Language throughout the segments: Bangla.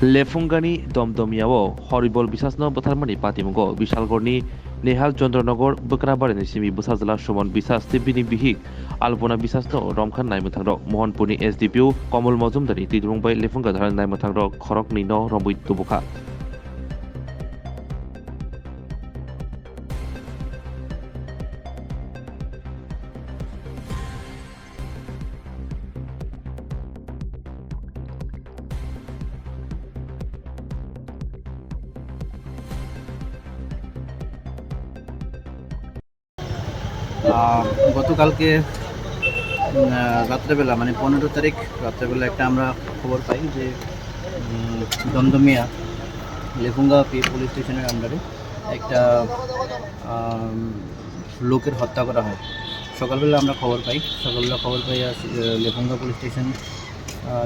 लेफुंगानी दमदमियाव हरिबल बिसासनो बोथारमानि पातिमुगो विशालगड़नि नेहाल चंद्रनगर बोकराबारिनि सिमी बोसाजला सुमन बिसास तिब्बिनि बिहिक आलपना बिसासनो रमखान नायमोथांरो मोहनपुरनि एसडीपीओ कमल मजुमदारी तिदुंबाय लेफुंगा धारा नायमोथांरो खरकनि न रंबुइ तुबुखा গতকালকে রাত্রেবেলা মানে 15 তারিখ রাত্রেবেলা একটা আমরা খবর পাই যে দমদমিয়া লেফুঙ্গা পুলিশ স্টেশনের আন্ডারে একটা লোকের হত্যা করা হয়। সকালবেলা আমরা খবর পাই লেফুঙ্গা পুলিশ স্টেশন,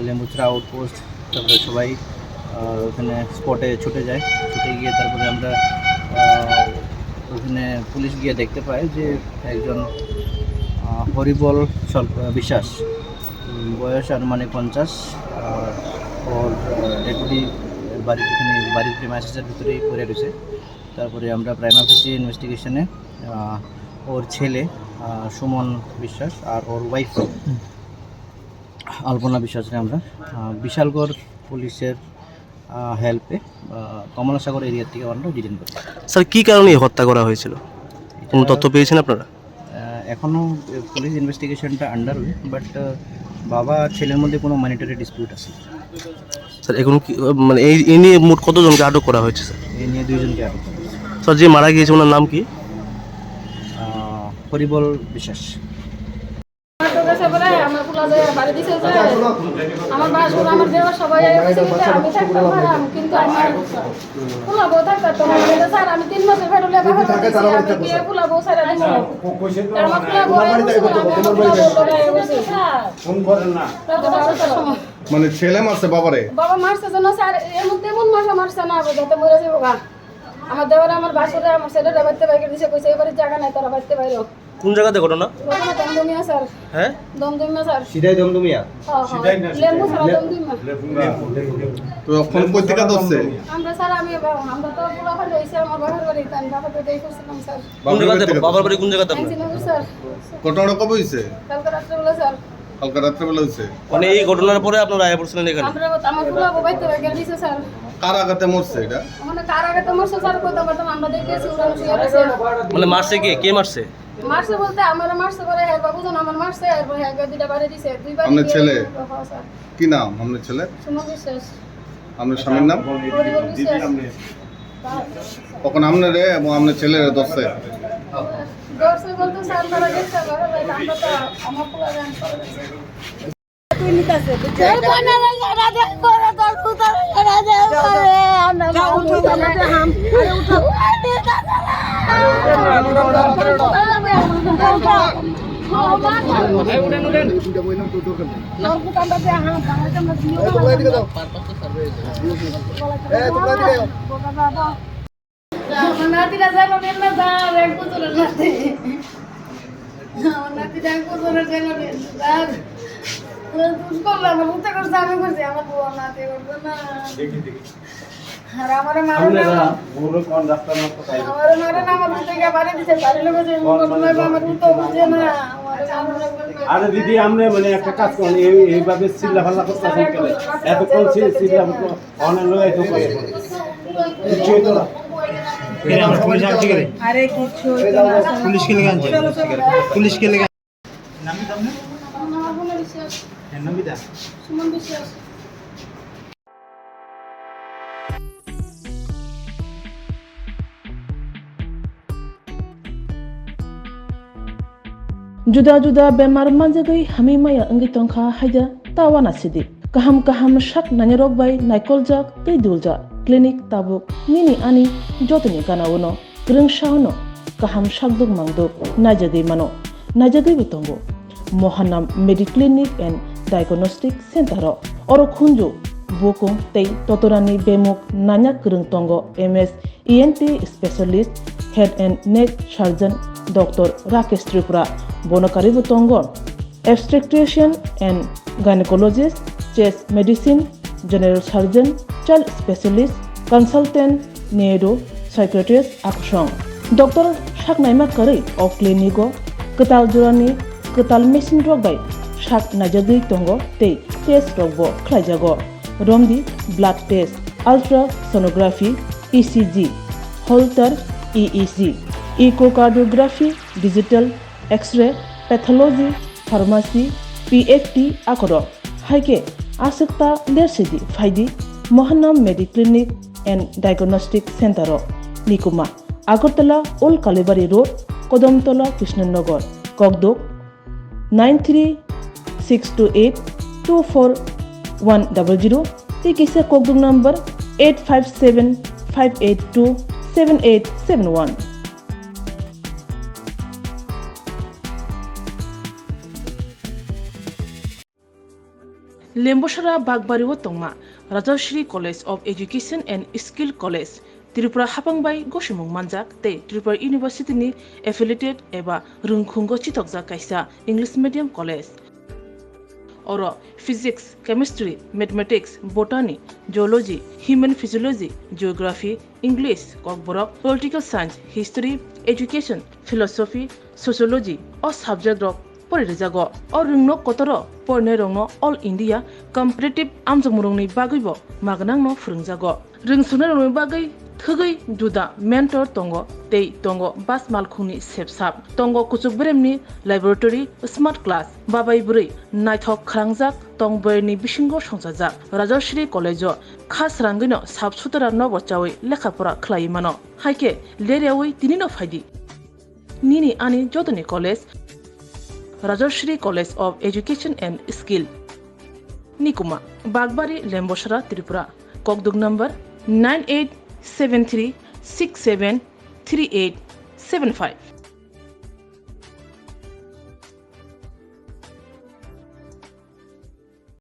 লেম্বুচড়া আউটপোস্ট, তারপরে সবাই ওখানে স্পটে ছুটে যায়। ছুটে গিয়ে তারপরে আমরা ওখানে পুলিশ গিয়ে দেখতে পায় যে একজন হরিবল বিশ্বাস, বয়স আনুমানিক 50, ওর ডেপুটি বাড়ির প্রিমাইসেসের ভিতরেই পড়ে রয়েছে। তারপরে আমরা প্রাইমা ফেসি ইনভেস্টিগেশনে ওর ছেলে সুমন বিশ্বাস আর ওর ওয়াইফ আলপনা বিশ্বাসকে আমরা বিশালগড় পুলিশের হেল্পে কমলাসাগর এরিয়া থেকে আমরা ডিটেইন করি। স্যার কী কারণে হত্যা করা হয়েছিল, কোনো তথ্য পেয়েছেন আপনারা? এখনও পুলিশ ইনভেস্টিগেশনটা আন্ডার ওয়ে, বাট বাবা ছেলের মধ্যে কোনো মনিটারি ডিসপিউট আছে। স্যার এখন কি মানে এই নিয়ে মোট কতজনকে আটক করা হয়েছে? স্যার এই নিয়ে 2 জনকে আটক করা হয়েছে। স্যার যে মারা গিয়েছে ওনার নাম কি? হরিবল বিশ্বাস। আমার বাসুর আমার দেওয়ার সবাই আমি থাকতাম হারাম, কিন্তু আমার ফুলাবো থাকতো না। স্যার আমি 3 মাসের ফেরুলে আমি গিয়ে ফুলাবো স্যার মানে ছেলে মারছে বাবারে? বাবা মারছে জন্য স্যার এমন তেমন মারছে না, বোঝাতে মরে যাবো গা। আমার দেওয়ার আমার বাসুরে আমার ছেলেটা বাড়তে বাইরে দিছে, কইছে এবারে জায়গা নাই তোরা বাড়তে বাইরে। কোন জায়গাতে ঘটনা? দমদমিয়া স্যার। হ্যাঁ দমদমিয়া স্যার। সিধাই দমদমিয়া? হ্যাঁ লেম্বু স্যার দমদমিয়া। তো ফোন পত্রিকা দছে আমরা স্যার আমরা তো পুরো হল হইছে আমার বাবার বাড়ি তাই বাবা তো দেই করছিলাম স্যার। কোন জায়গাতে বাবার বাড়ি? কোন জায়গাতে? এনজিনগর স্যার। ঘটনা কবে হইছে? কালকে রাতে বেলা স্যার। কালকে রাতে বেলা হইছে। মানে এই ঘটনার পরে আপনারা আয়া পড়ছিলেন এখানে? আমরা আমার পুরো বাইতে বাইরে দিছে স্যার। কার আঘাতে মরছে এটা? মানে কার আগে তো মরছে স্যার, কত কথা আমরা দেখেছি উড়ানো শুয়ে আছে। মানে মারছে কে মারছে? মারছে বলতে আমার মারছে করে হ্যাঁ বাবু জন আমার মারছে আর হ্যাঁ দুইটা বাড়ি দিছে, দুই বাড়ি। আপনার ছেলে? হ্যাঁ স্যার। কি নাম আপনার ছেলে? সুমন বিশ্বাস। আপনার স্বামীর নাম? হরিবল বিশ্বাস। কখন আপনারে এবং আপনার ছেলের দছে? দর্শক বলতে স্যার তারা গেছে ঘরে বাইরে, আমরা তো আমার পুরো গান করে দিছে। তুই নিতাছে তুই কোনা লাগা দেখ করে তোর পুতার লাগা দেখ করে আমরা উঠো তাহলে হাম আরে উঠো আরে দিদি আমনে মানে একটা কাজ করেন, এইভাবে চিল্লা ফাল্লা করতেছেন কেন? এতক্ষণ চিল্লা অনেক লোক এত করে কিছু হইতো না। আরে কিছু পুলিশ কে লেগে আনছে, পুলিশ কে লেগে নামি দামনে নামি দা সুমন বিশ্বাস। Juda-juda bemar manjagai hami maya anggi tongkha haja tawana sidi kaham shak nanyarok bai naikolja tei dulja klinik tabuk nini ani jotini kanawono greng shauno kaham shakduk mangduk najagai mano najagai bitongo Mohanam Mediclinic and Diagnostic Center oro khunju bokong tei totorani bemuk nanya krung tongo MS ENT specialist head and neck surgeon Dr. Rakesh Tripura Bonakari Butongo, obstetrician and gynecologist, chest medicine, general surgeon, child specialist, consultant, neuro, psychiatrist akusong. Dr. Shaknaima Kari of Clinico, Ketal Jurani, Ketal Machine Drug by Shak Najagui Tongo, Te, Test Rogbo, Klajago, Romdi, Blood Test, Ultrasonography, ECG, Holter, EEG, Echocardiography, Digital, X-ray, Pathology, Pharmacy, PFT Akoro, Haike, Asekta Lersidi, Faidi, Mohanam Mediclinic and Diagnostic Center, Nikuma, Agartala, Old Kalibari Road, Kodomtola, Krishnanagar, Kogdok, 93628-24100, Tikisa Kogdok number 857-582-7871. Lemboshara Bagbariwo Tongma, Rajashri College of Education and Skill College, Tripura Hapangbai Goshimung Manjak, Te Tripura University ni affiliated eba Rungkhungo Chitokja Kaisa English Medium College. Oro Physics, Chemistry, Mathematics, Botany, Geology, Human Physiology, Geography, English, Kokborok, Political Science, History, Education, Philosophy, Sociology, or subject of Porizago, or Rungno Kotoro, Pornerongno, All India, Competitive Amzamurungni Bagibo, Magnangno Frungzago. Rungsunarung Bagi, Thugai, Duda, Mentor Tongo, Te Tongo, Bas Malkuni, Sepsap, Tongo Kutsukbremni, Laboratory, Smart Class, Babai Buri, Nighthawk Krangzak, Tongberni Bishingo Shonsazak, Rajashri College, Khas Rangino, Subsutara Novochawi, Lekapura Klaimano, Haike, Leriawi, Tinino Fadi. Nini Ani Jodani College, Rajashri College of Education and Skill. Nikuma, Bagbari, Lemboshara, Tripura. Kogduk number 9873673875.